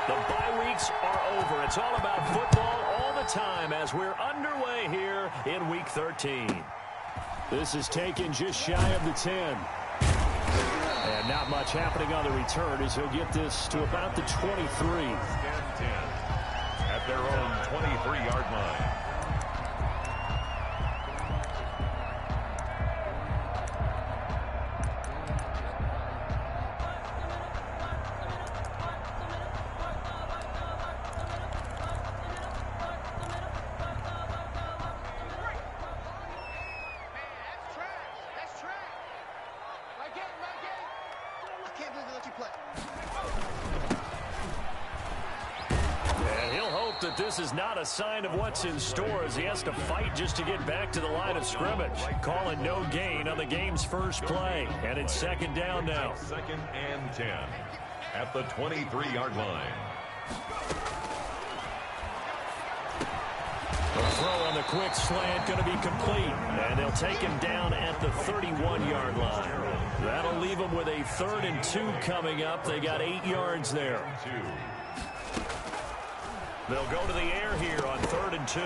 The bye weeks are over. It's all about football all the time as we're underway here in Week 13. This is taken just shy of the 10. And not much happening on the return as he'll get this to about the 23. At their own 23-yard line. That this is not a sign of what's in store as he has to fight just to get back to the line of scrimmage. Calling no gain on the game's first play. And it's second down now. Second and 10 at the 23-yard line. The throw on the quick slant going to be complete. And they'll take him down at the 31-yard line. That'll leave him with a 3rd and 2 coming up. They got 8 yards there. They'll go to the air here on 3rd and 2.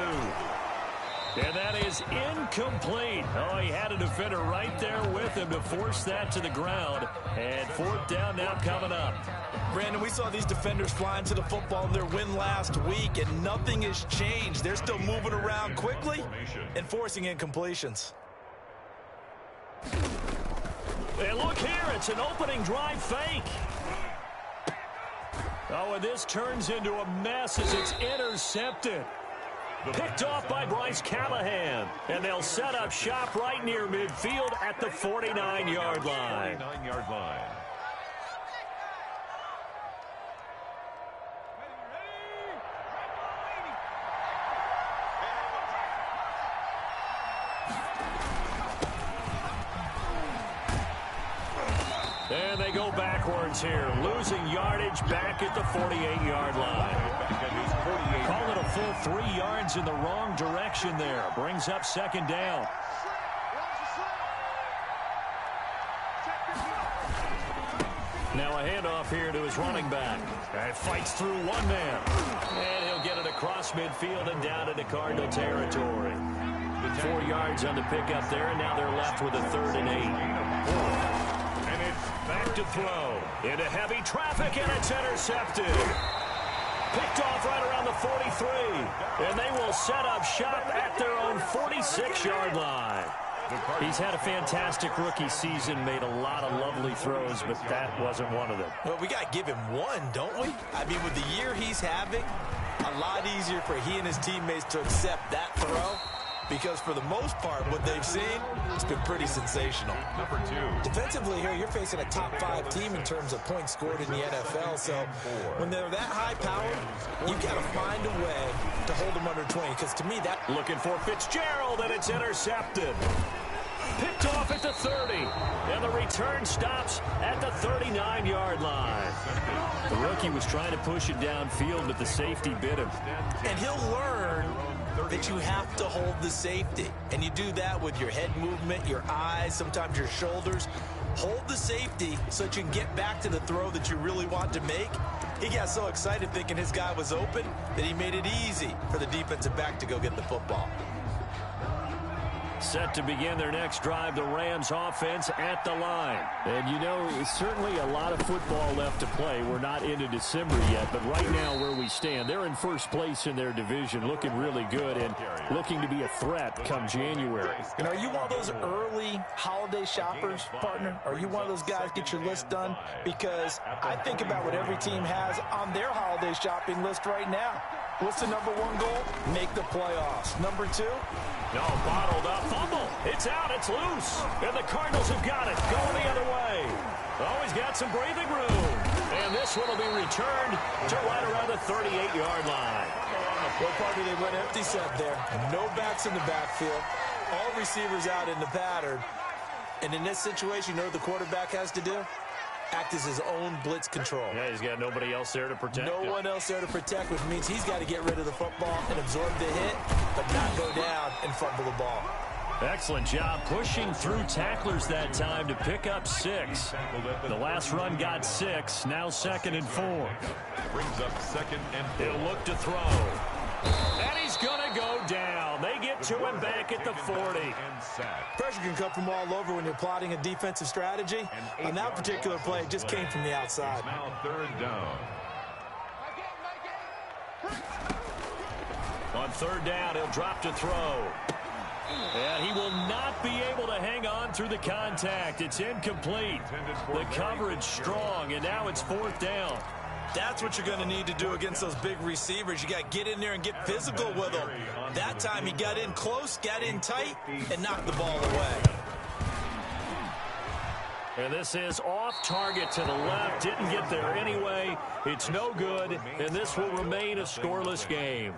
And that is incomplete. Oh, he had a defender right there with him to force that to the ground. And 4th down now coming up. Brandon, we saw these defenders flying to the football in their win last week, and nothing has changed. They're still moving around quickly and forcing incompletions. And look here, it's an opening drive fake. Oh, and this turns into a mess as it's intercepted. Picked off by Bryce Callahan. And they'll set up shop right near midfield at the 49-yard line. 49-yard line. And they go backwards here, losing yardage back at the 48-yard line. Call it a full 3 yards in the wrong direction there. Brings up second down. Now a handoff here to his running back. And fights through one man. And he'll get it across midfield and down into Cardinal territory. 4 yards on the pickup there, and now they're left with a 3rd and 8. Back to throw. Into heavy traffic, and it's intercepted. Picked off right around the 43. And they will set up shop at their own 46-yard line. He's had a fantastic rookie season, made a lot of lovely throws, but that wasn't one of them. Well, we got to give him one, don't we? I mean, with the year he's having, a lot easier for he and his teammates to accept that throw. Because for the most part, what they've seen, it's been pretty sensational. Number 2. Defensively here, you're facing a top 5 team in terms of points scored in the NFL. So when they're that high-powered, you've got to find a way to hold them under 20. Because to me, that... Looking for Fitzgerald, and it's intercepted. Picked off at the 30. And the return stops at the 39-yard line. The rookie was trying to push it downfield, but the safety bit him. And he'll learn that you have to hold the safety. And you do that with your head movement, your eyes, sometimes your shoulders. Hold the safety so that you can get back to the throw that you really want to make. He got so excited thinking his guy was open that he made it easy for the defensive back to go get the football. Set to begin their next drive, the Rams offense at the line. And you know, certainly a lot of football left to play. We're not into December yet, but right now where we stand, they're in first place in their division, looking really good and looking to be a threat come January. And are you one of those early holiday shoppers, partner? Are you one of those guys get your list done? Because I think about what every team has on their holiday shopping list right now. What's the number 1 goal? Make the playoffs. Number 2? No, bottled up. Fumble. It's out. It's loose. And the Cardinals have got it. Going the other way. Always got some breathing room. And this one will be returned to right around the 38-yard line. Well, partner, they went empty set there. No backs in the backfield. All receivers out in the pattern. And in this situation, you know what the quarterback has to do? Act as his own blitz control. Yeah, he's got nobody else there to protect him. No one else there to protect, which means he's got to get rid of the football and absorb the hit, but not go down and fumble the ball. Excellent job pushing through tacklers that time to pick up 6. The last run got 6. Now 2nd and 4. Brings up 2nd and 4. He'll look to throw. And he's going to go down. They get to him back at the 40. Pressure can come from all over when you're plotting a defensive strategy. On that particular play, it just came from the outside. Now 3rd down. On 3rd down, he'll drop to throw. And he will not be able to hang on through the contact. It's incomplete. The coverage strong, and now it's 4th down. That's what you're going to need to do against those big receivers. You got to get in there and get physical with them. That time he got in close, got in tight, and knocked the ball away. And this is off target to the left. Didn't get there anyway. It's no good, and this will remain a scoreless game.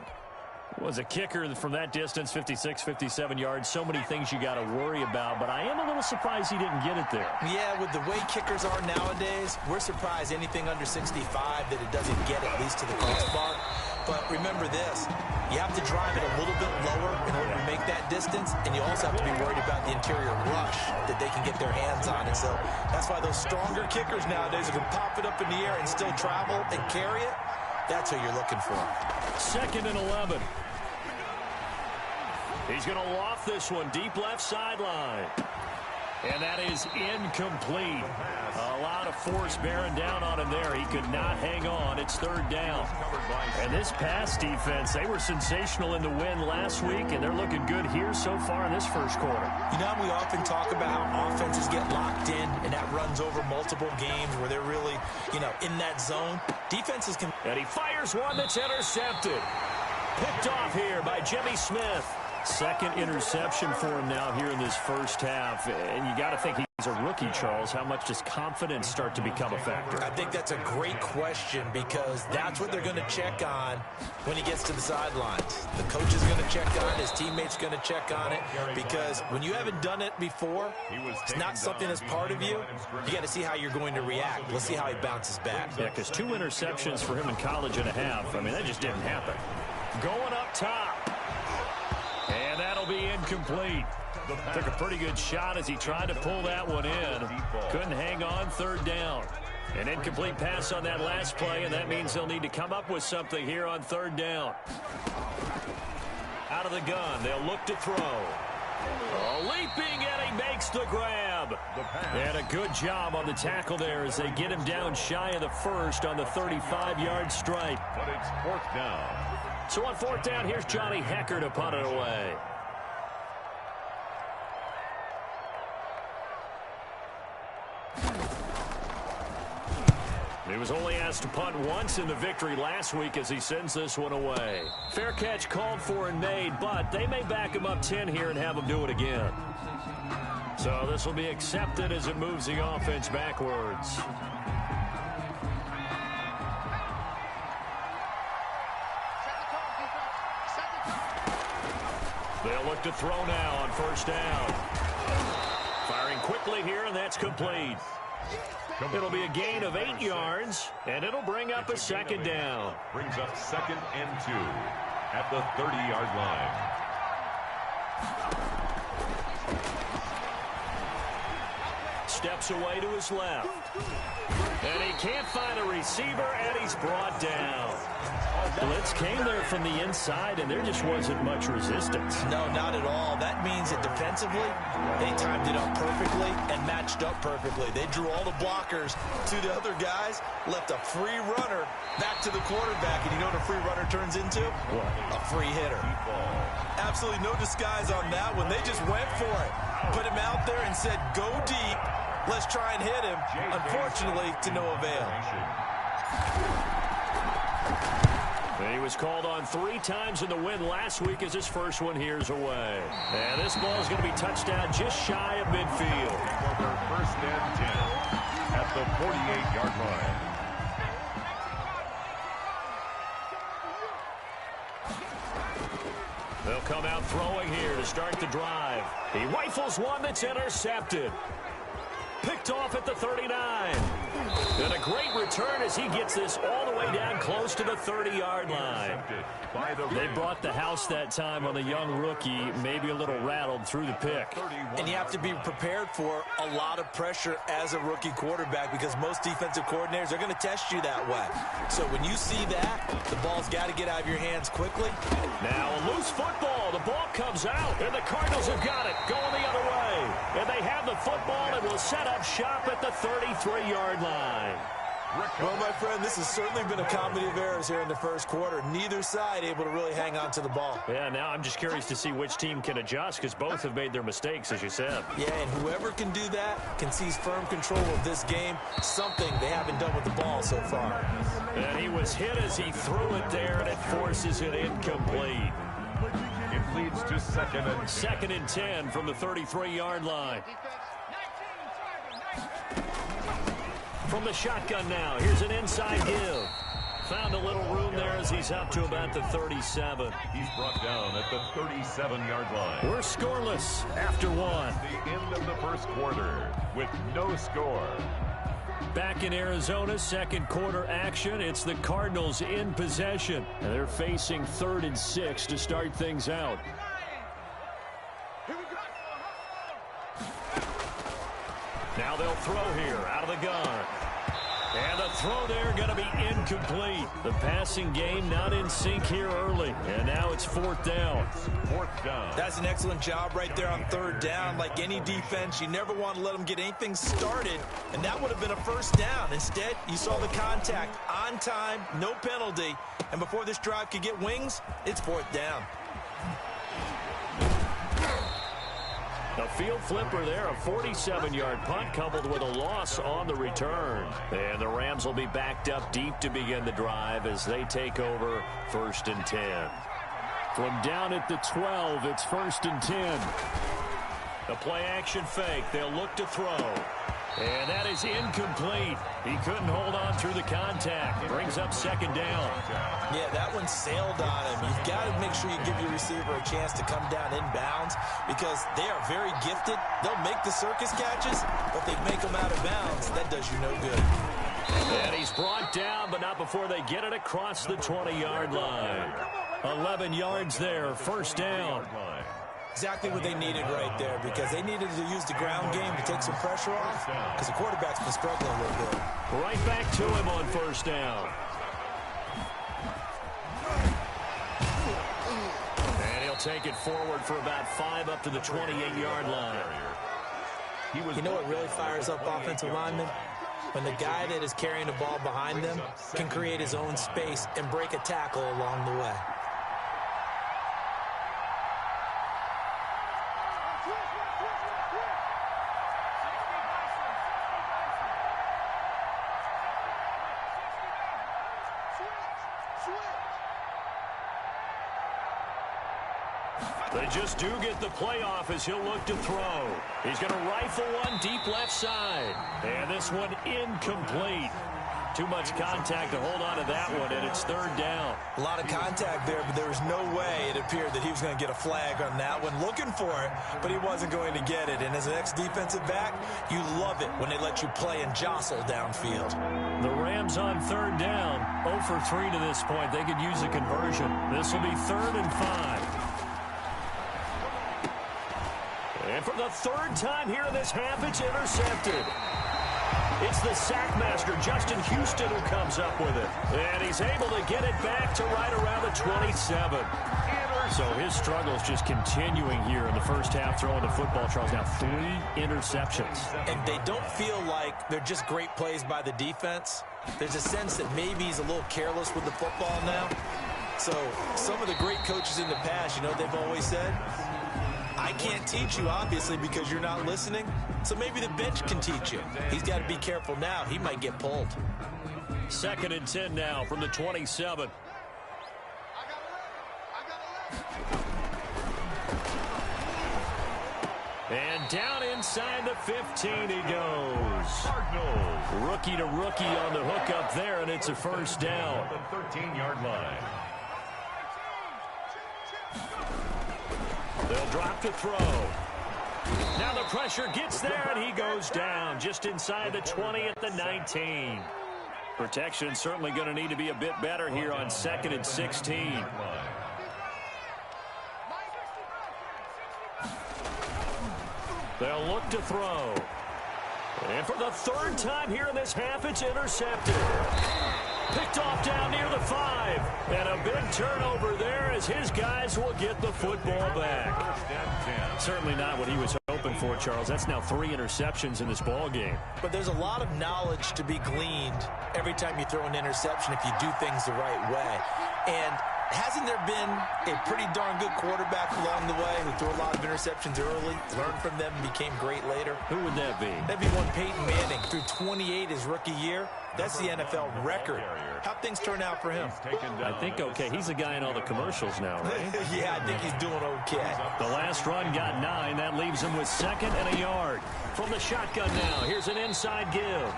Was a kicker from that distance, 56, 57 yards. So many things you got to worry about, but I am a little surprised he didn't get it there. Yeah, with the way kickers are nowadays, we're surprised anything under 65 that it doesn't get at least to the crossbar. But remember this, you have to drive it a little bit lower in order to make that distance, and you also have to be worried about the interior rush that they can get their hands on. And so that's why those stronger kickers nowadays who can pop it up in the air and still travel and carry it, that's who you're looking for. 2nd and 11. He's going to loft this one deep left sideline. And that is incomplete. A lot of force bearing down on him there. He could not hang on. It's 3rd down. And this pass defense, they were sensational in the win last week, and they're looking good here so far in this first quarter. You know, we often talk about how offenses get locked in, and that runs over multiple games where they're really, in that zone. Defenses can... And he fires one that's intercepted. Picked off here by Jimmy Smith. 2nd interception for him now here in this first half. And you got to think he's a rookie, Charles. How much does confidence start to become a factor? I think that's a great question because that's what they're going to check on when he gets to the sidelines. The coach is going to check on it. His teammates going to check on it because when you haven't done it before, it's not something that's part of you. You got to see how you're going to react. Let's see how he bounces back. Yeah, because 2 interceptions for him in college and a half. I mean, that just didn't happen. Going up top. And that'll be incomplete. Took a pretty good shot as he tried to pull that one in. Couldn't hang on. 3rd down. An incomplete pass on that last play, and that means they'll need to come up with something here on 3rd down. Out of the gun. They'll look to throw. Leaping, and he makes the grab. And a good job on the tackle there as they get him down shy of the 1st on the 35-yard stripe. But it's 4th down. So on 4th down, here's Johnny Hecker to punt it away. He was only asked to punt once in the victory last week as he sends this one away. Fair catch called for and made, but they may back him up 10 here and have him do it again. So this will be accepted as it moves the offense backwards. They'll look to throw now on 1st down. Firing quickly here, and that's complete. It'll be a gain of 8 yards, and it'll bring up a 2nd down. Brings up 2nd and 2 at the 30-yard line. Steps away to his left. And he can't find a receiver, and he's brought down. Blitz came there from the inside, and there just wasn't much resistance. No, not at all. That means that defensively, they timed it up perfectly and matched up perfectly. They drew all the blockers to the other guys, left a free runner back to the quarterback, and you know what a free runner turns into? What? A free hitter. Absolutely no disguise on that one. They just went for it. Put him out there and said, go deep. Let's try and hit him. Unfortunately, to no avail. He was called on 3 times in the win last week as his first one here's away. And this ball is going to be touchdown just shy of midfield. For their 1st and 10 at the 48-yard line. They'll come out throwing here to start the drive. He rifles one that's intercepted. Picked off at the 39. And a great return as he gets this all the way down close to the 30-yard line. They brought the house that time on the young rookie, maybe a little rattled through the pick. And you have to be prepared for a lot of pressure as a rookie quarterback because most defensive coordinators are going to test you that way. So when you see that, the ball's got to get out of your hands quickly. Now a loose football. The ball comes out, and the Cardinals have got it going the other way. And they have the football and will set up shop at the 33-yard line. Well, my friend, this has certainly been a comedy of errors here in the first quarter. Neither side able to really hang on to the ball. Yeah, now I'm just curious to see which team can adjust because both have made their mistakes, as you said. Yeah, and whoever can do that can seize firm control of this game, something they haven't done with the ball so far. And he was hit as he threw it there, and it forces it incomplete. It leads to second and 10 from the 33-yard line. From the shotgun now, here's an inside give. Found a little room there as he's up to about the 37. He's brought down at the 37-yard line. We're scoreless after one. The end of the first quarter with no score. Back in Arizona, second quarter action. It's the Cardinals in possession. And they're facing 3rd and 6 to start things out. Now they'll throw here out of the gun. And the throw there going to be incomplete. The passing game not in sync here early. And now it's 4th down. 4th down. That's an excellent job right there on 3rd down. Like any defense, you never want to let them get anything started. And that would have been a 1st down. Instead, you saw the contact on time, no penalty. And before this drive could get wings, it's 4th down. A field flipper there, a 47-yard punt coupled with a loss on the return. And the Rams will be backed up deep to begin the drive as they take over 1st and 10. From down at the 12, it's 1st and 10. The play action fake. They'll look to throw. And that is incomplete. He couldn't hold on through the contact. Brings up 2nd down. Yeah, that one sailed on him. You've got to make sure you give your receiver a chance to come down inbounds because they are very gifted. They'll make the circus catches, but they make them out of bounds. That does you no good. And he's brought down, but not before they get it across the 20-yard line. 11 yards there, 1st down. Exactly what they needed right there because they needed to use the ground game to take some pressure off because the quarterback's been struggling a little bit. Right back to him on 1st down. And he'll take it forward for about 5 up to the 28-yard line. You know what really fires up offensive linemen? When the guy that is carrying the ball behind them can create his own space and break a tackle along the way. They just do get the playoff as he'll look to throw. He's going to rifle one deep left side. And this one incomplete. Too much contact to hold on to that one, and it's 3rd down. A lot of contact there, but there was no way it appeared that he was going to get a flag on that one. Looking for it, but he wasn't going to get it. And as an ex-defensive back, you love it when they let you play and jostle downfield. The Rams on 3rd down. 0 for 3 to this point. They could use a conversion. This will be 3rd and 5. And for the 3rd time here in this half, it's intercepted. It's the sack master, Justin Houston, who comes up with it. And he's able to get it back to right around the 27. So his struggles just continuing here in the first half, throwing the football. Charles, now 3 interceptions. And they don't feel like they're just great plays by the defense. There's a sense that maybe he's a little careless with the football now. So some of the great coaches in the past, you know what they've always said? I can't teach you, obviously, because you're not listening. So maybe the bench can teach you. He's got to be careful now. He might get pulled. 2nd and 10 now from the 27. And down inside the 15 he goes. Cardinals. Rookie to rookie on the hook up there, and it's a 1st down. The 13-yard line. They'll drop to throw. Now the pressure gets there, and he goes down just inside the 20 at the 19. Protection certainly going to need to be a bit better here on 2nd and 16. They'll look to throw. And for the 3rd time here in this half, it's intercepted. Picked off down near the 5. And a big turnover there as his guys will get the football back. Certainly not what he was hoping for, Charles. That's now 3 interceptions in this ball game. But there's a lot of knowledge to be gleaned every time you throw an interception if you do things the right way. And hasn't there been a pretty darn good quarterback along the way who threw a lot of interceptions early, learned from them, and became great later? Who would that be? That'd be one Peyton Manning. Threw 28 his rookie year. That's the NFL record. How'd things turn out for him? I think okay. He's the guy in all the commercials now, right? Yeah, I think he's doing okay. The last run got 9. That leaves him with 2nd and a yard. From the shotgun now, here's an inside give.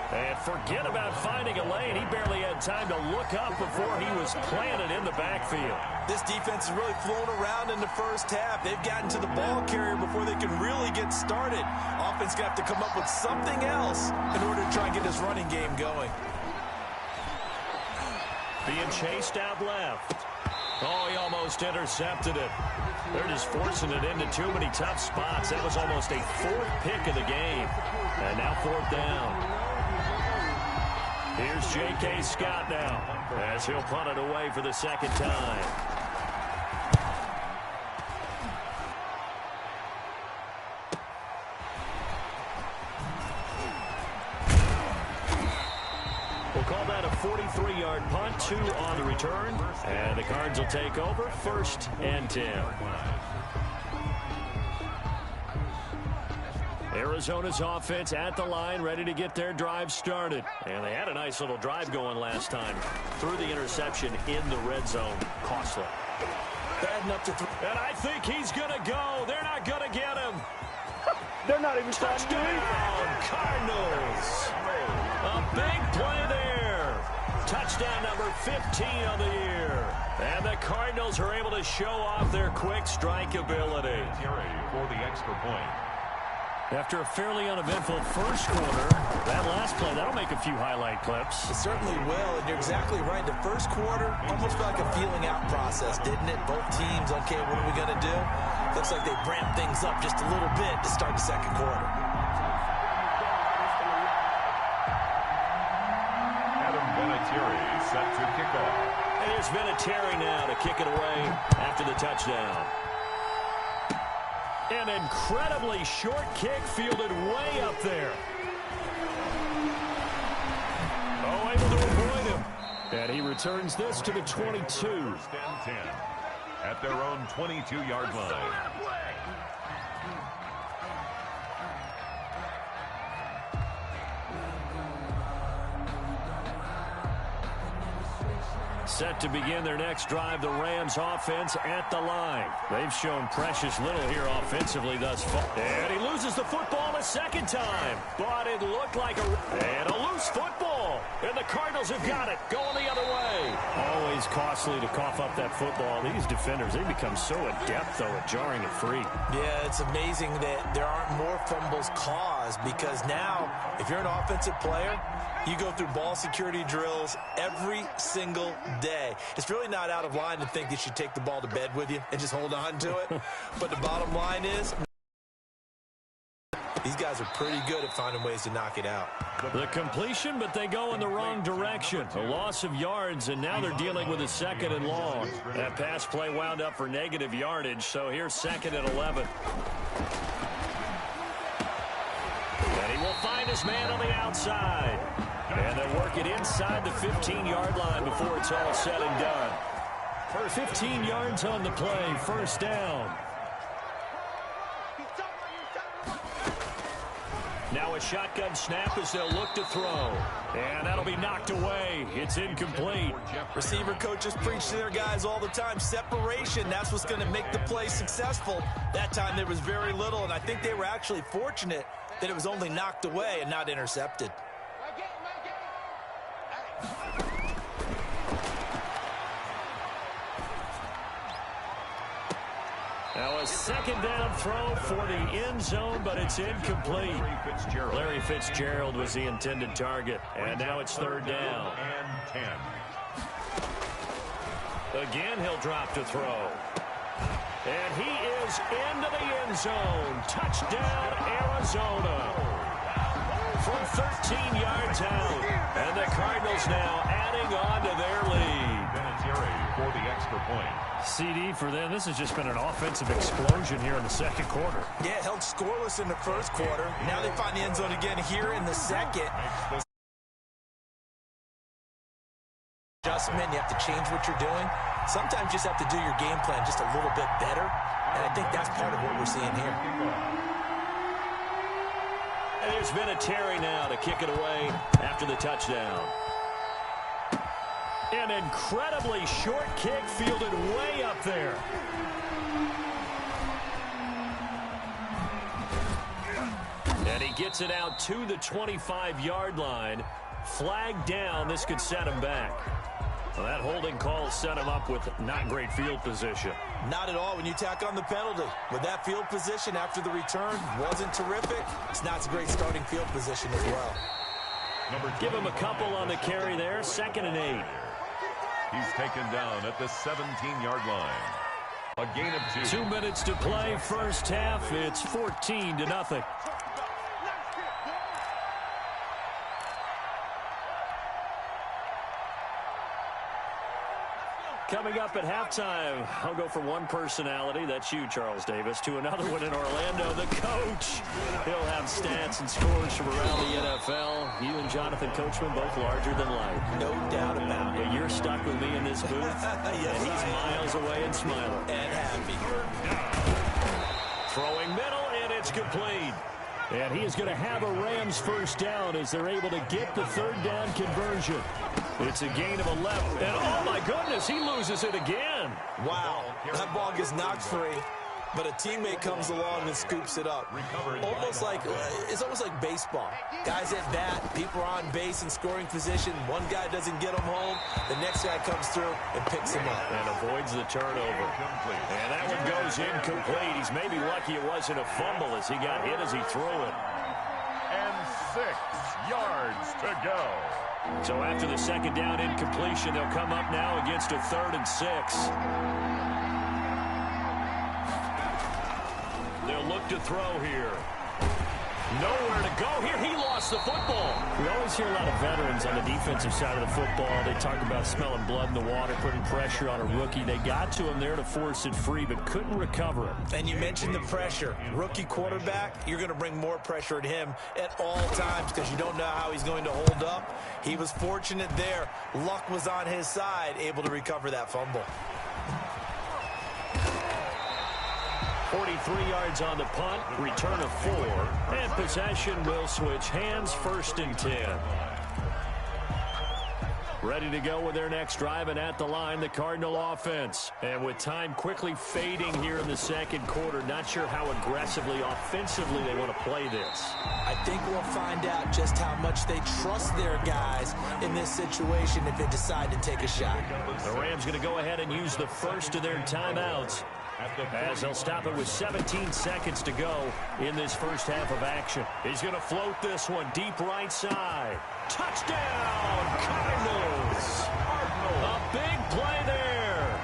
And forget about finding a lane. He barely had time to look up before he was planted in the backfield. This defense is really flown around in the first half. They've gotten to the ball carrier before they can really get started. Offense going to have to come up with something else in order to try and get this running game going. Being chased out left. Oh, he almost intercepted it. They're just forcing it into too many tough spots. That was almost a 4th pick of the game. And now 4th down. Here's J.K. Scott now as he'll punt it away for the 2nd time. We'll call that a 43-yard punt, 2 on the return. And the Cards will take over, 1st and 10. Arizona's offense at the line, ready to get their drive started. And they had a nice little drive going last time. Threw the interception in the red zone. Costly. Bad enough to throw. And I think he's going to go. They're not going to get him. They're not even Touchdown, Cardinals. A big play there. Touchdown number 15 on the year. And the Cardinals are able to show off their quick strike ability. For the extra point. After a fairly uneventful first quarter, that last play, that'll make a few highlight clips. It certainly will, and you're exactly right. The first quarter almost felt like a feeling out process, didn't it? Both teams, okay, what are we going to do? Looks like they ramped things up just a little bit to start the second quarter. Adam Vinatieri set to kick off. And here's Vinatieri now to kick it away after the touchdown. An incredibly short kick fielded way up there. Oh, able to avoid him. And he returns this to the 22. 1st and 10 at their own 22-yard line. Set to begin their next drive, the Rams offense at the line. They've shown precious little here offensively thus far. And he loses the football a 2nd time. But it looked like a loose football. And the Cardinals have got it, going the other way. Always costly to cough up that football. These defenders, they become so adept, though, at jarring it free. Yeah, it's amazing that there aren't more fumbles caused because now, if you're an offensive player, you go through ball security drills every single day. It's really not out of line to think you should take the ball to bed with you and just hold on to it. But the bottom line is, these guys are pretty good at finding ways to knock it out. The completion, but they go in the wrong direction. A loss of yards, and now they're dealing with a 2nd and long. That pass play wound up for negative yardage, so here's 2nd and 11. And he will find his man on the outside. And they'll work it inside the 15-yard line before it's all said and done. For 15 yards on the play, 1st down. Now a shotgun snap as they'll look to throw. And that'll be knocked away. It's incomplete. Receiver coaches preach to their guys all the time. Separation, that's what's going to make the play successful. That time there was very little, and I think they were actually fortunate that it was only knocked away and not intercepted. Now a second down throw for the end zone, but it's incomplete. Larry Fitzgerald was the intended target, and now it's third down. And 10. Again, he'll drop to throw. And he is into the end zone. Touchdown, Arizona. From 13 yards out. And the Cardinals now adding on to their lead. For the extra point. CD for them. This has just been an offensive explosion here in the second quarter. Yeah, held scoreless in the first quarter. Now they find the end zone again here in the second. Adjustment, you have to change what you're doing. Sometimes you just have to do your game plan just a little bit better. And I think that's part of what we're seeing here. And there's been a Terry now to kick it away after the touchdown. An incredibly short kick fielded way up there. And he gets it out to the 25-yard line. Flag down. This could set him back. Well, that holding call set him up with not great field position. Not at all when you tack on the penalty. With that field position after the return wasn't terrific. It's not a great starting field position as well. Give him a couple on the carry there. 2nd and 8. He's taken down at the 17-yard line. A gain of 2. 2 minutes to play. First half. It's 14-0. Coming up at halftime, I'll go from one personality, that's you, Charles Davis, to another one in Orlando, the coach. He'll have stats and scores from around the NFL. You and Jonathan Coachman, both larger than life. No doubt about it. But you're stuck with me in this booth. Yes, and he's miles away and smiling. And happy. Throwing middle, and it's complete. And he is going to have a Rams first down as they're able to get the third down conversion. It's a gain of 11. And, oh, my goodness, he loses it again. Wow. That ball gets knocked free, but a teammate comes along and scoops it up. It's almost like baseball. Guys at bat, people are on base in scoring position. One guy doesn't get him home. The next guy comes through and picks him up. And avoids the turnover. And that one goes incomplete. He's maybe lucky it wasn't a fumble as he got hit as he threw it. And 6 yards to go. So after the second down incompletion, they'll come up now against a 3rd and 6. They'll look to throw here. Nowhere to go here. He lost the football. We always hear a lot of veterans on the defensive side of the football. They talk about smelling blood in the water, putting pressure on a rookie. They got to him there to force it free, but couldn't recover it. And you mentioned the pressure. Rookie quarterback, you're going to bring more pressure at him at all times because you don't know how he's going to hold up. He was fortunate there. Luck was on his side, able to recover that fumble. 43 yards on the punt, return of 4, and possession will switch hands, 1st and 10. Ready to go with their next drive, and at the line, the Cardinal offense. And with time quickly fading here in the second quarter, not sure how aggressively, offensively they want to play this. I think we'll find out just how much they trust their guys in this situation if they decide to take a shot. The Rams going to go ahead and use the first of their timeouts, as they'll stop it with 17 seconds to go in this first half of action. He's going to float this one deep right side. Touchdown, Cardinals! A big play there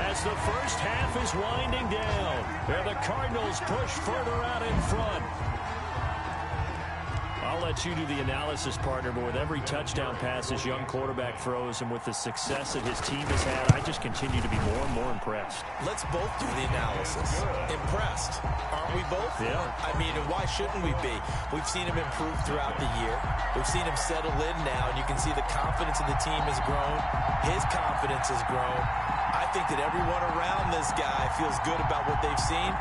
as the first half is winding down. And the Cardinals push further out in front. I'll let you do the analysis, partner, but with every touchdown pass this young quarterback throws and with the success that his team has had, I just continue to be more and more impressed. Let's both do the analysis. Impressed. Aren't we both? Yeah. I mean, why shouldn't we be? We've seen him improve throughout the year. We've seen him settle in now, and you can see the confidence of the team has grown. His confidence has grown. I think that everyone around this guy feels good about what they've seen.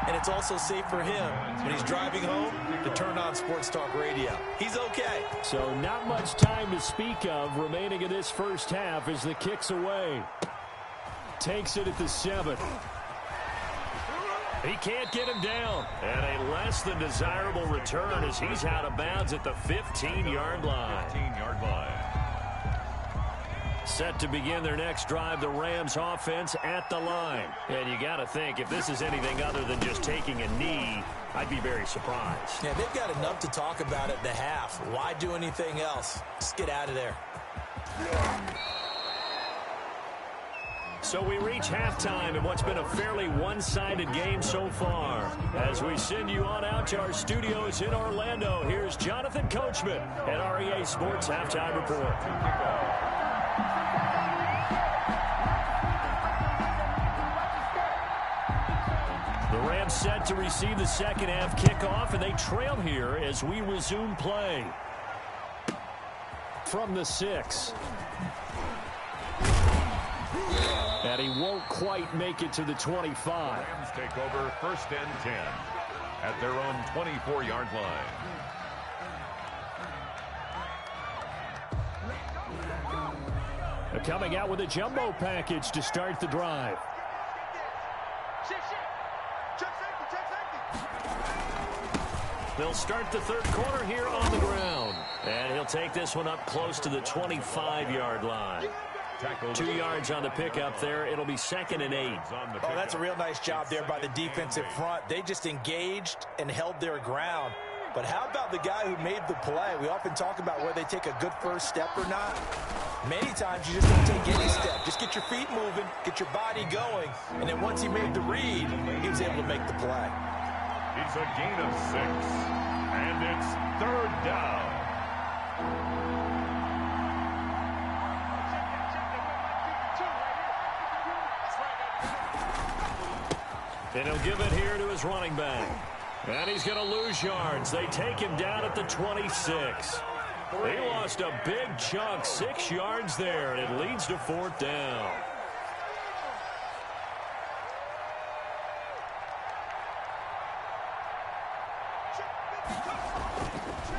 And it's also safe for him when he's driving home to turn on Sports Talk Radio. He's okay. So not much time to speak of remaining in this first half as the kick's away. Takes it at the 7. He can't get him down. And a less than desirable return as he's out of bounds at the 15-yard line. 15-yard line. Set to begin their next drive, the Rams offense at the line. And you got to think, if this is anything other than just taking a knee, I'd be very surprised. Yeah, they've got enough to talk about at the half. Why do anything else? Just get out of there. So we reach halftime in what's been a fairly one-sided game so far. As we send you on out to our studios in Orlando, here's Jonathan Coachman at REA Sports Halftime Report. The Rams set to receive the second half kickoff, and they trail here as we resume play. From the 6. And he won't quite make it to the 25. Rams take over 1st and 10 at their own 24-yard line. They're coming out with a jumbo package to start the drive. They'll start the third quarter here on the ground. And he'll take this one up close to the 25-yard line. 2 yards on the pickup there. It'll be 2nd and 8. Oh, that's a real nice job there by the defensive front. They just engaged and held their ground. But how about the guy who made the play? We often talk about whether they take a good first step or not. Many times you just don't take any step. Just get your feet moving, get your body going, and then once he made the read, he was able to make the play. It's a gain of 6, and it's 3rd down. And he'll give it here to his running back. And he's going to lose yards. They take him down at the 26. He lost a big chunk, 6 yards there, and it leads to 4th down.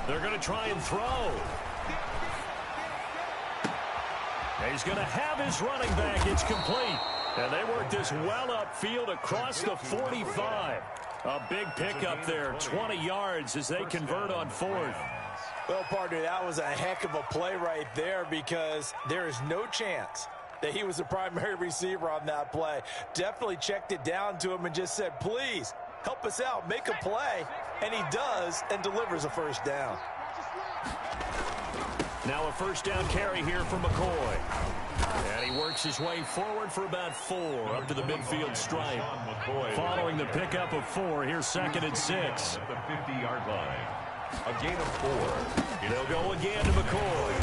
They're going to try and throw. He's going to have his running back. It's complete. And they work this well upfield across the 45. A big pickup there, 20 yards as they convert on 4th. Well, partner, that was a heck of a play right there because there is no chance that he was the primary receiver on that play. Definitely checked it down to him and just said, please, help us out, make a play. And he does and delivers a first down. Now a first down carry here for McCoy. And he works his way forward for about 4 up to the midfield stripe. Following the pickup of 4, here's 2nd and 6. At the 50-yard line. A gain of 4. They'll go again to McCoy.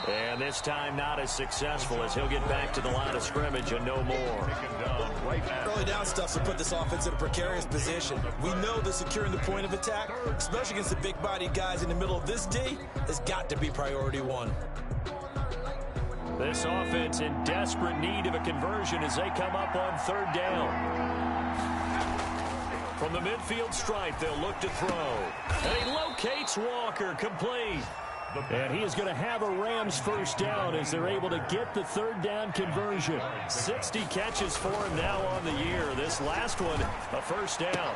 And this time not as successful as he'll get back to the line of scrimmage and no more. Early down stuff to put this offense in a precarious position. We know that securing the point of attack, especially against the big-bodied guys in the middle of this D, has got to be priority 1. This offense in desperate need of a conversion as they come up on 3rd down. From the midfield stripe, they'll look to throw. And he locates Walker, complete. And he is going to have a Rams first down as they're able to get the 3rd down conversion. 60 catches for him now on the year. This last one, a first down.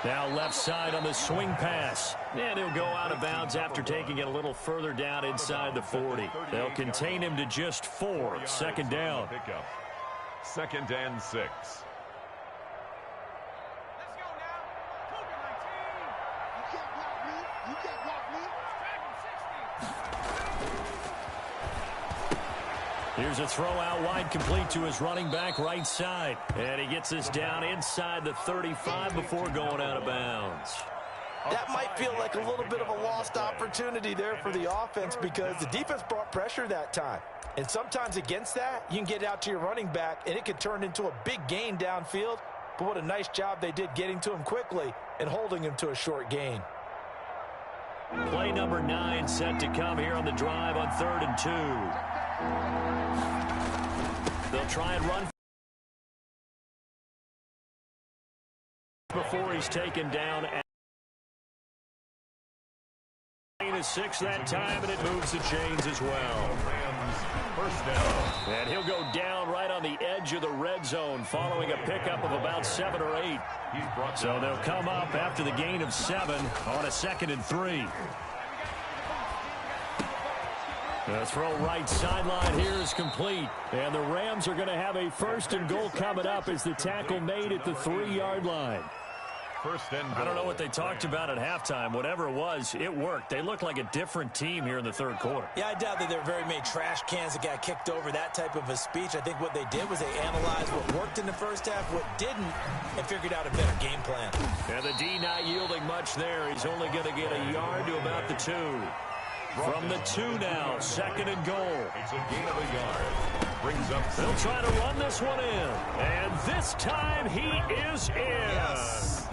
Now left side on the swing pass. And he'll go out of bounds after taking it a little further down inside the 40. They'll contain him to just 4. 2nd down. 2nd and 6. Here's a throw out wide, complete to his running back right side. And he gets this down inside the 35 before going out of bounds. That might feel like a little bit of a lost opportunity there for the offense because the defense brought pressure that time. And sometimes against that, you can get out to your running back, and it could turn into a big gain downfield. But what a nice job they did getting to him quickly and holding him to a short gain. Play number 9 set to come here on the drive on 3rd and 2. They'll try and run before he's taken down. A 6 that time, and it moves the chains as well. First down. And he'll go down right on the edge of the red zone following a pickup of about 7 or 8. So they'll come up after the gain of 7 on a 2nd and 3. The throw right sideline here is complete. And the Rams are going to have a 1st and goal coming up as the tackle made at the 3-yard line. First and goal. I don't know what they talked about at halftime. Whatever it was, it worked. They looked like a different team here in the 3rd quarter. Yeah, I doubt that there were very many trash cans that got kicked over, that type of a speech. I think what they did was they analyzed what worked in the first half, what didn't, and figured out a better game plan. And the D not yielding much there. He's only going to get a yard to about the 2. From the 2 now, 2nd and goal. It's a gain of a yard. Brings up. They'll try to run this one in. And this time he is in. Yes.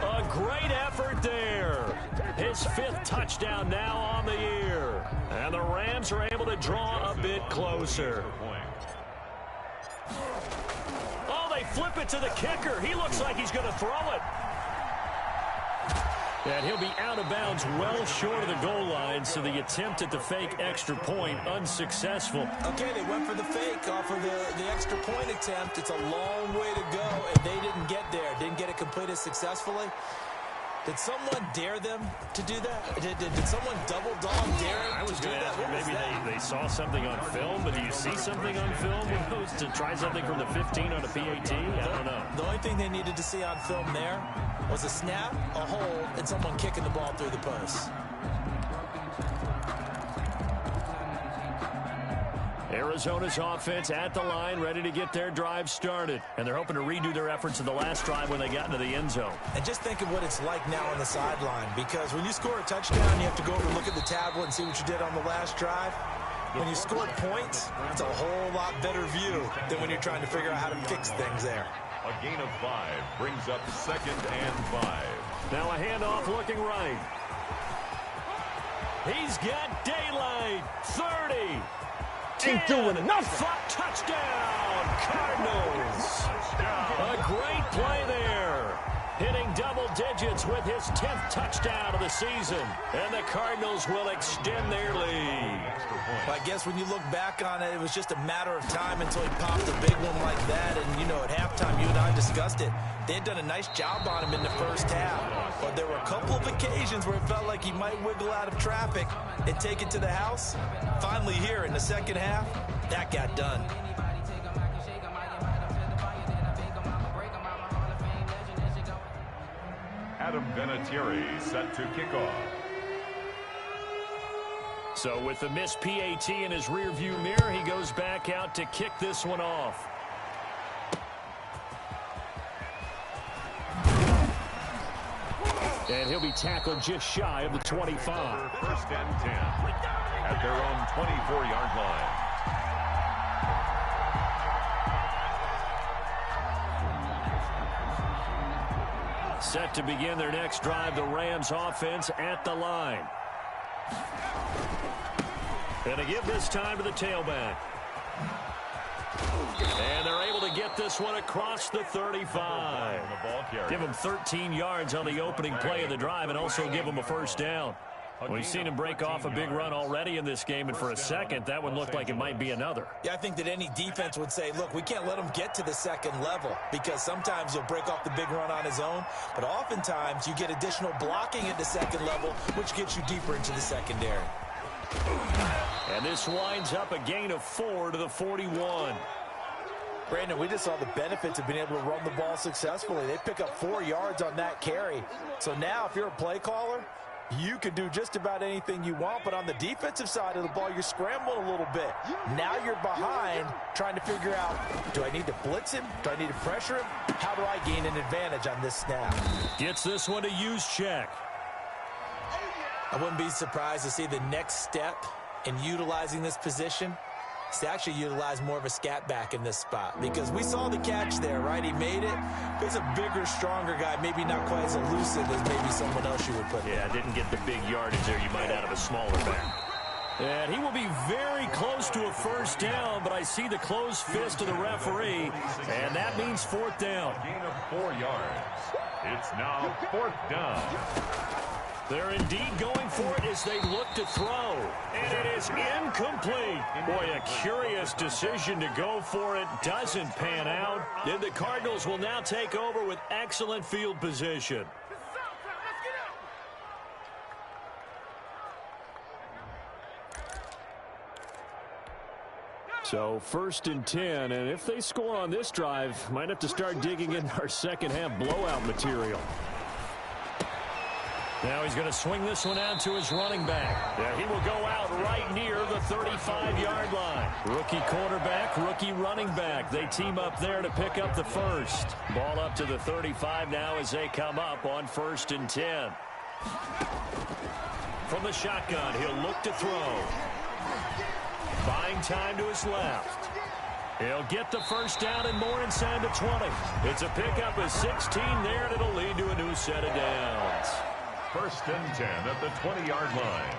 A great effort there. His 5th touchdown now on the year. And the Rams are able to draw a bit closer. Oh, they flip it to the kicker. He looks like he's going to throw it. And he'll be out of bounds well short of the goal line, so the attempt at the fake extra point unsuccessful. Okay, they went for the fake off of the extra point attempt. It's a long way to go, and they didn't get there. Didn't get it completed successfully. Did someone dare them to do that? Did someone double dog dare I was to do going to that? ask you, maybe they saw something on film, but do you see something on film to try something from the 15 on a PAT? I don't know. The only thing they needed to see on film there was a snap, a hold, and someone kicking the ball through the post. Arizona's offense at the line, ready to get their drive started. And they're hoping to redo their efforts in the last drive when they got into the end zone. And just think of what it's like now on the sideline, because when you score a touchdown, you have to go over and look at the tablet and see what you did on the last drive. When you score points, it's a whole lot better view than when you're trying to figure out how to fix things there. A gain of 5 brings up 2nd and 5. Now a handoff looking right. He's got daylight. 30. Ain't doing nothing. Touchdown, Cardinals. A great play there. Hitting double digits with his 10th touchdown of the season. And the Cardinals will extend their lead. Well, I guess when you look back on it, it was just a matter of time until he popped a big one like that. And, you know, at halftime, you and I discussed it. They had done a nice job on him in the first half. But there were a couple of occasions where it felt like he might wiggle out of traffic and take it to the house. Finally here in the second half, that got done. Adam Vinatieri set to kick off. So with the missed PAT in his rearview mirror, he goes back out to kick this one off. And he'll be tackled just shy of the 25. 1st and 10 at their own 24-yard line. Set to begin their next drive, the Rams offense at the line. And to give this time to the tailback. And they're able to get this one across the 35. Give them 13 yards on the opening play of the drive and also give them a 1st down. We've seen him break off a big run already in this game, and for a second, that one looked like it might be another. Yeah, I think that any defense would say, look, we can't let him get to the second level, because sometimes he'll break off the big run on his own, but oftentimes you get additional blocking at the second level, which gets you deeper into the secondary. And this winds up a gain of 4 to the 41. Brandon, we just saw the benefits of being able to run the ball successfully. They pick up 4 yards on that carry. So now if you're a play caller, you can do just about anything you want, but on the defensive side of the ball, you're scrambling a little bit. Now you're behind, trying to figure out, do I need to blitz him? Do I need to pressure him? How do I gain an advantage on this snap? Gets this one to use check. I wouldn't be surprised to see the next step in utilizing this position is to actually utilize more of a scat back in this spot, because we saw the catch there, right? He made it. He's a bigger, stronger guy, maybe not quite as elusive as maybe someone else you would put. Yeah, didn't get the big yardage there you might out of a smaller back. And he will be very close to a 1st down, but I see the closed fist of the referee, and that means 4th down. Gain of 4 yards. It's now 4th down. They're indeed going for it as they look to throw. And it is incomplete. Boy, a curious decision to go for it. Doesn't pan out. And the Cardinals will now take over with excellent field position. So 1st and 10, and if they score on this drive, might have to start digging in our second half blowout material. Now he's going to swing this one out to his running back. Yeah, he will go out right near the 35-yard line. Rookie quarterback, rookie running back. They team up there to pick up the first. Ball up to the 35 now as they come up on 1st and 10. From the shotgun, he'll look to throw. Buying time to his left. He'll get the first down and more inside the 20. It's a pickup of 16 there, and it'll lead to a new set of downs. 1st and 10 at the 20-yard line.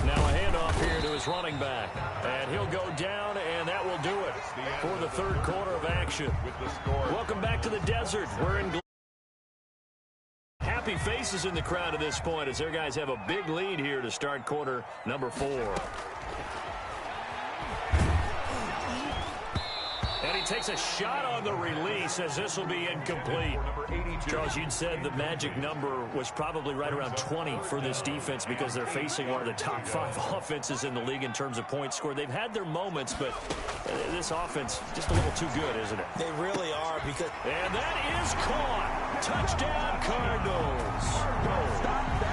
Now a handoff here to his running back. And he'll go down, and that will do it for the third quarter of action. With the score. Welcome back to the desert. We're in happy faces in the crowd at this point as their guys have a big lead here to start quarter number 4. And he takes a shot on the release as this will be incomplete. Charles, you'd said the magic number was probably right around 20 for this defense because they're facing one of the top 5 offenses in the league in terms of points scored. They've had their moments, but this offense just a little too good, isn't it? They really are because... And that is caught. Touchdown, Cardinals.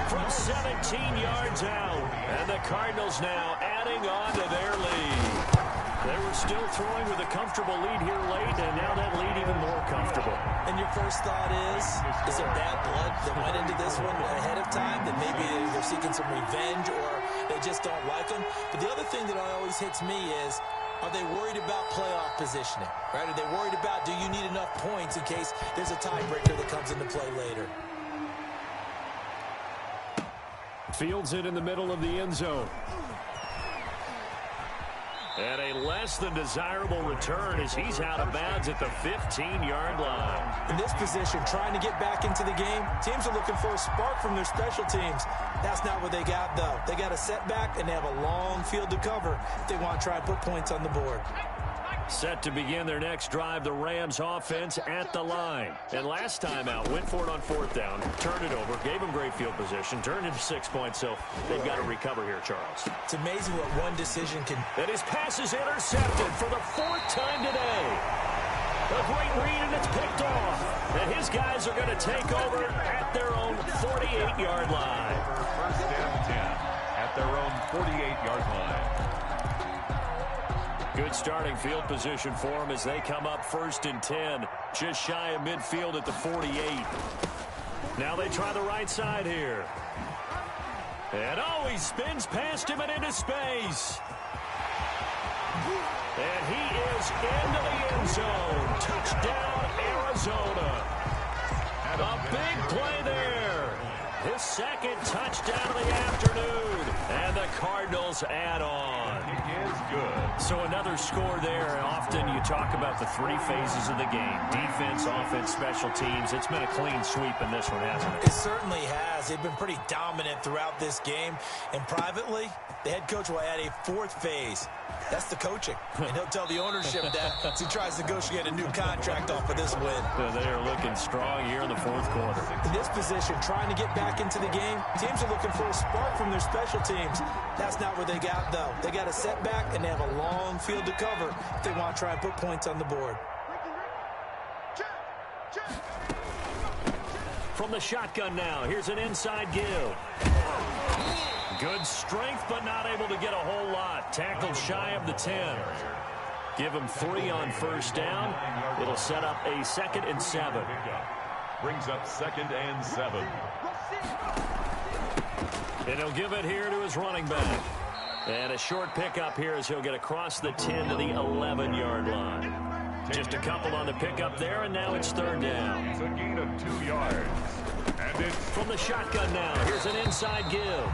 From 17 yards out. And the Cardinals now adding on to their lead. They were still throwing with a comfortable lead here late, and now that lead even more comfortable. And your first thought is it bad blood that went into this one ahead of time, that maybe they're seeking some revenge or they just don't like them? But the other thing that always hits me is, are they worried about playoff positioning, right? Are they worried about, do you need enough points in case there's a tiebreaker that comes into play later? Fields it in the middle of the end zone. And a less than desirable return as he's out of bounds at the 15-yard line. In this position, trying to get back into the game, teams are looking for a spark from their special teams. That's not what they got, though. They got a setback, and they have a long field to cover if they want to try and put points on the board. Set to begin their next drive, the Rams offense at the line. And last time out, went for it on 4th down, turned it over, gave them great field position, turned into 6 points, so they've got to recover here, Charles. It's amazing what one decision can... And his pass is intercepted for the 4th time today. A great read, and it's picked off. And his guys are going to take over at their own 48-yard line. 1st and 10 at their own 48-yard line. Good starting field position for them as they come up 1st and 10. Just shy of midfield at the 48. Now they try the right side here. And oh, he spins past him and into space. And he is into the end zone. Touchdown, Arizona. A big play there. His second touchdown of the afternoon. And the Cardinals add on. It is good. So another score there. And often you talk about the 3 phases of the game. Defense, offense, special teams. It's been a clean sweep in this one, hasn't it? It certainly has. They've been pretty dominant throughout this game. And privately, the head coach will add a 4th phase. That's the coaching. And he'll tell the ownership that as he tries to negotiate a new contract off of this win. They are looking strong here in the 4th quarter. In this position, trying to get back into the game, teams are looking for a spark from their special teams. That's not what they got, though. They got a setback, and they have a long field to cover if they want to try and put points on the board. From the shotgun now, here's an inside give. Good strength, but not able to get a whole lot. Tackled shy of the 10. Give him 3 on 1st down. It'll set up a 2nd and 7. Brings up 2nd and 7. And he'll give it here to his running back. And a short pickup here as he'll get across the 10 to the 11-yard line. Just a couple on the pickup there, and now it's 3rd down. It's a gain of 2 yards. And it's from the shotgun now. Here's an inside give.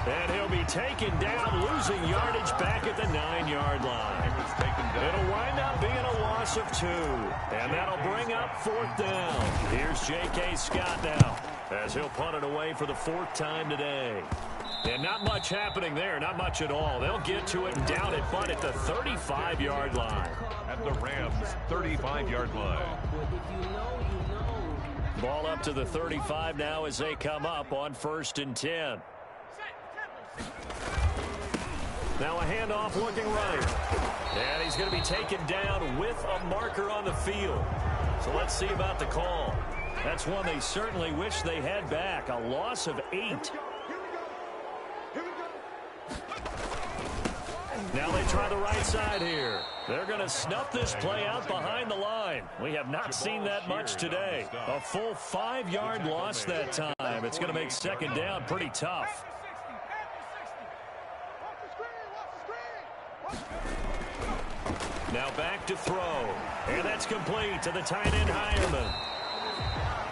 And he'll be taken down, losing yardage back at the 9-yard line. It'll wind up being a loss of 2. And that'll bring up 4th down. Here's J.K. Scott now as he'll punt it away for the 4th time today. And not much happening there, not much at all. They'll get to it and down it, but at the 35-yard line. At the Rams' 35-yard line. Ball up to the 35 now as they come up on 1st and 10. Now a handoff looking right. And he's going to be taken down with a marker on the field. So let's see about the call. That's one they certainly wish they had back. A loss of 8. Now they try the right side here. They're going to snuff this play out behind the line. We have not seen that much today. A full 5-yard loss that time. It's going to make second down pretty tough. Now back to throw. And that's complete to the tight end, Hireman.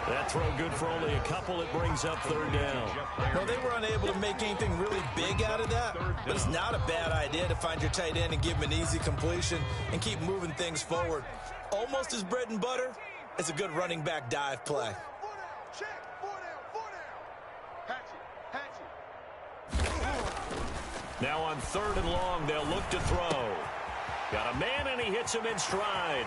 That throw good for only a couple. It brings up third down. Well, they were unable to make anything really big out of that, but it's not a bad idea to find your tight end and give him an easy completion and keep moving things forward. Almost as bread and butter as a good running back dive play. Now on 3rd and long, they'll look to throw. Got a man, and he hits him in stride.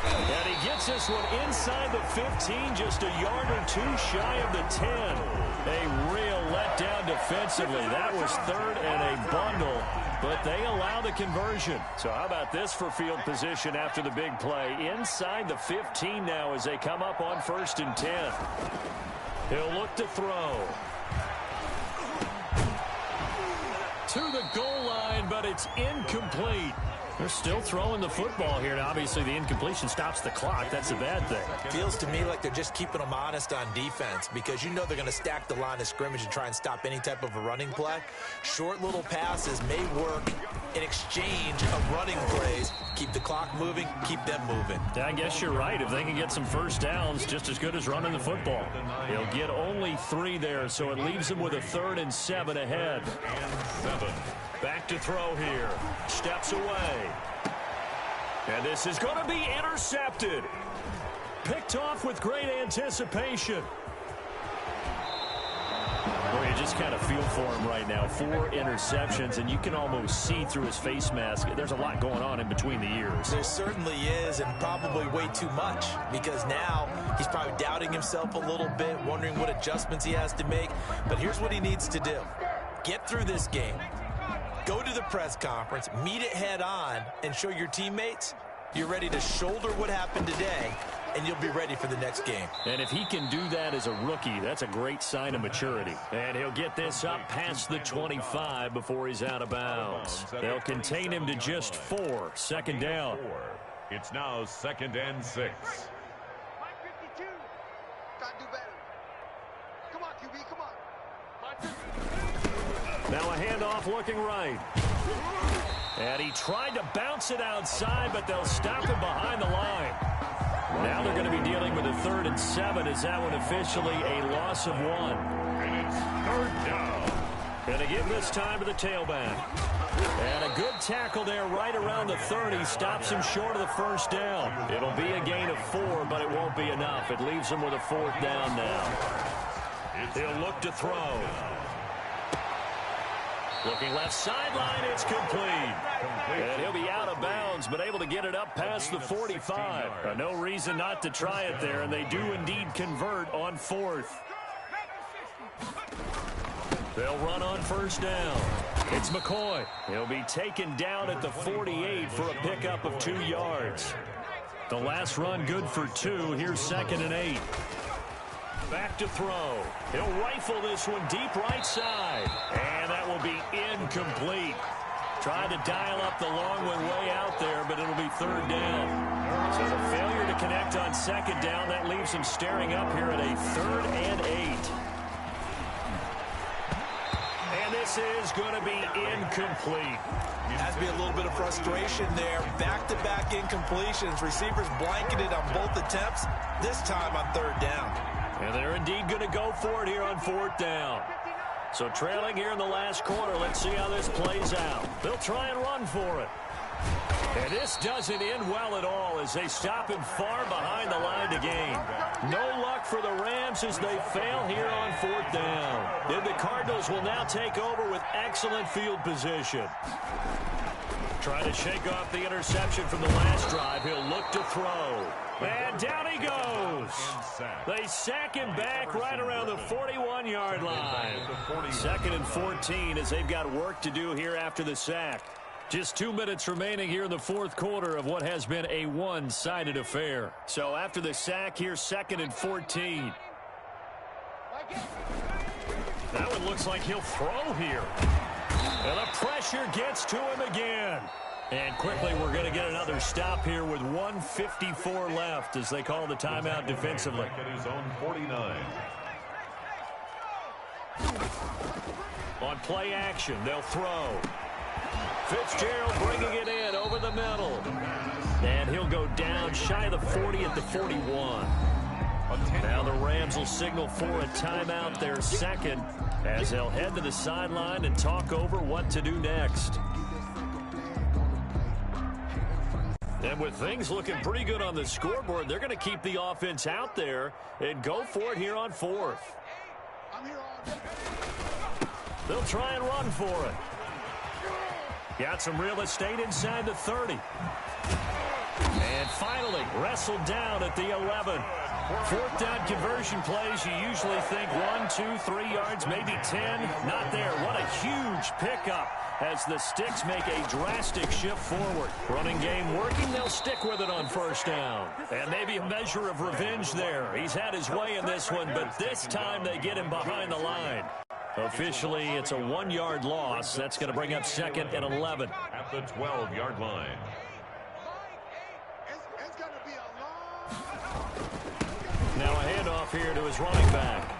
And he gets this one inside the 15, just a yard or two shy of the 10. A real letdown defensively. That was 3rd and a bundle, but they allow the conversion. So how about this for field position after the big play? Inside the 15 now as they come up on 1st and 10. He'll look to throw. To the goal line, but it's incomplete. They're still throwing the football here, and obviously the incompletion stops the clock. That's a bad thing. Feels to me like they're just keeping them honest on defense because you know they're going to stack the line of scrimmage and try and stop any type of a running play. Short little passes may work in exchange of running plays. Keep the clock moving, keep them moving. I guess you're right. If they can get some first downs, just as good as running the football. He'll get only 3 there, so it leaves him with a 3rd and 7 ahead. Back to throw here. Steps away. And this is going to be intercepted. Picked off with great anticipation. Boy, you just kind of feel for him right now. 4 interceptions, and you can almost see through his face mask. There's a lot going on in between the ears. There certainly is, and probably way too much, because now he's probably doubting himself a little bit, wondering what adjustments he has to make. But here's what he needs to do. Get through this game. Go to the press conference, meet it head on, and show your teammates you're ready to shoulder what happened today, and you'll be ready for the next game. And if he can do that as a rookie, that's a great sign of maturity. And he'll get this up past the 25 before he's out of bounds. They'll contain him to just 4. Second down. It's now 2nd and 6. Mike 52. Gotta do better. Come on, QB, come on. Now a handoff looking right. And he tried to bounce it outside, but they'll stop him behind the line. Now they're going to be dealing with a 3rd and 7 as that one officially a loss of 1. And it's 3rd down. Going to give this time to the tailback. And a good tackle there right around the 30. Stops him short of the first down. It'll be a gain of 4, but it won't be enough. It leaves him with a 4th down now. He'll look to throw. Looking left sideline, it's complete. And he'll be out of bounds, but able to get it up past the 45. No reason not to try it there, and they do indeed convert on 4th. They'll run on 1st down. It's McCoy. He'll be taken down at the 48 for a pickup of 2 yards. The last run good for 2. Here's 2nd and 8. Back to throw. He'll rifle this one deep right side. And that will be incomplete. Tried to dial up the long one way out there, but it'll be 3rd down. So the failure to connect on 2nd down, that leaves him staring up here at a 3rd and 8. And this is going to be incomplete. Has to be a little bit of frustration there. Back-to-back incompletions. Receivers blanketed on both attempts, this time on 3rd down. And they're indeed going to go for it here on 4th down. So trailing here in the last quarter, let's see how this plays out. They'll try and run for it. And this doesn't end well at all as they stop him far behind the line to gain. No luck for the Rams as they fail here on 4th down. And the Cardinals will now take over with excellent field position. Trying to shake off the interception from the last drive. He'll look to throw. And down he goes. They sack him back right around the 41-yard line. 2nd and 14 as they've got work to do here after the sack. Just 2 minutes remaining here in the fourth quarter of what has been a one-sided affair. So after the sack here, 2nd and 14. That one looks like he'll throw here. And the pressure gets to him again. And quickly we're going to get another stop here with 1:54 left as they call the timeout defensively. At his own 49. On play action, they'll throw. Fitzgerald bringing it in over the middle. And he'll go down shy of the 40 at the 41. Now the Rams will signal for a timeout, their second, as they'll head to the sideline and talk over what to do next. And with things looking pretty good on the scoreboard, they're going to keep the offense out there and go for it here on 4th. They'll try and run for it. Got some real estate inside the 30. And finally wrestled down at the 11. 4th down conversion plays, you usually think 1, 2, 3 yards, maybe 10. Not there. What a huge pickup as the Sticks make a drastic shift forward. Running game working, they'll stick with it on 1st down. And maybe a measure of revenge there. He's had his way in this one, but this time they get him behind the line. Officially, it's a 1-yard loss. That's going to bring up 2nd and 11. At the 12-yard line. Now a handoff here to his running back.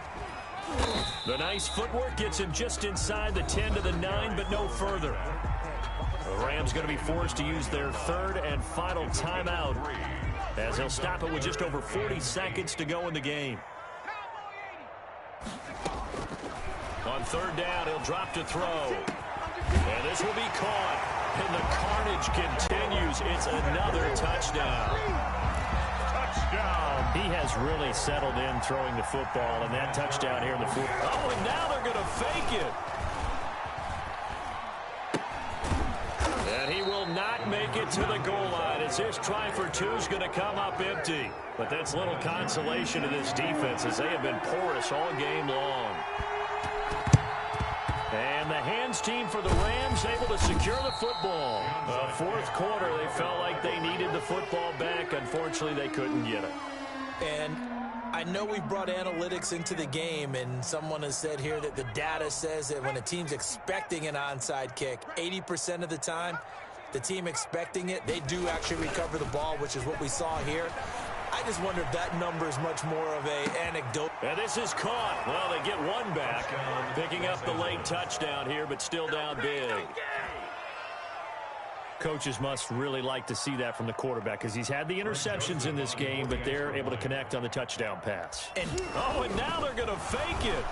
The nice footwork gets him just inside the 10 to the 9, but no further. The Rams going to be forced to use their 3rd and final timeout as they'll stop it with just over 40 seconds to go in the game. On 3rd down, he'll drop to throw. And this will be caught. And the carnage continues. It's another touchdown. Touchdown. He has really settled in throwing the football, and that touchdown here in the fourth. Oh, and now they're going to fake it. And he will not make it to the goal line as this try for 2 is going to come up empty. But that's little consolation to this defense as they have been porous all game long. And the hands team for the Rams able to secure the football. Fourth quarter, they felt like they needed the football back. Unfortunately, they couldn't get it. And I know we brought analytics into the game, and someone has said here that the data says that when a team's expecting an onside kick, 80% of the time, the team expecting it, they do actually recover the ball, which is what we saw here. I just wonder if that number is much more of an anecdote. And this is caught. Well, they get one back, picking up the late touchdown here, but still down big. Coaches must really like to see that from the quarterback because he's had the interceptions in this game, but they're able to connect on the touchdown pass. And now they're going to fake it.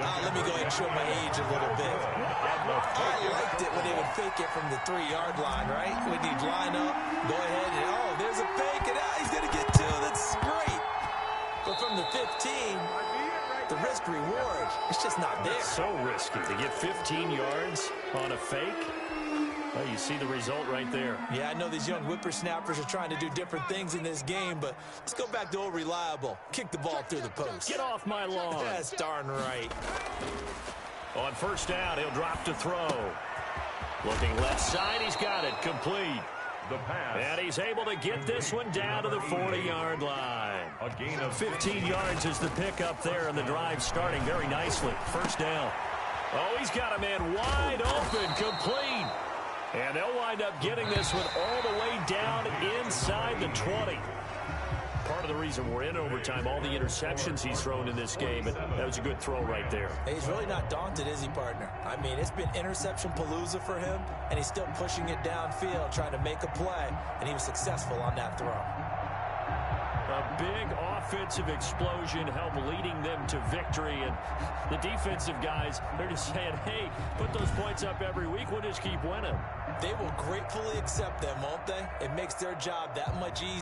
Let me go ahead and show my age a little bit. I liked it when they would fake it from the 3-yard line, right? When you'd line up, go ahead and, there's a fake, and he's going to get 2. That's great. But from the 15, the risk-reward, it's just not there. It's so risky to get 15 yards on a fake. Well, you see the result right there. Yeah, I know these young whippersnappers are trying to do different things in this game, but let's go back to old reliable. Kick the ball through the post. Get off my lawn. That's darn right. On 1st down, he'll drop to throw. Looking left side, he's got it. Complete. The pass. And he's able to get this one down to the 40-yard line. A gain of 15 yards is the pickup there, and the drive starting very nicely. 1st down. Oh, he's got a man wide open. Complete. And they'll wind up getting this one all the way down inside the 20. Part of the reason we're in overtime, all the interceptions he's thrown in this game, and that was a good throw right there. He's really not daunted, is he, partner? I mean, it's been interception palooza for him, and he's still pushing it downfield, trying to make a play, and he was successful on that throw. A big offensive explosion helped leading them to victory, and the defensive guys, they're just saying, hey, put those points up every week, we'll just keep winning. They will gratefully accept them, won't they? It makes their job that much easier.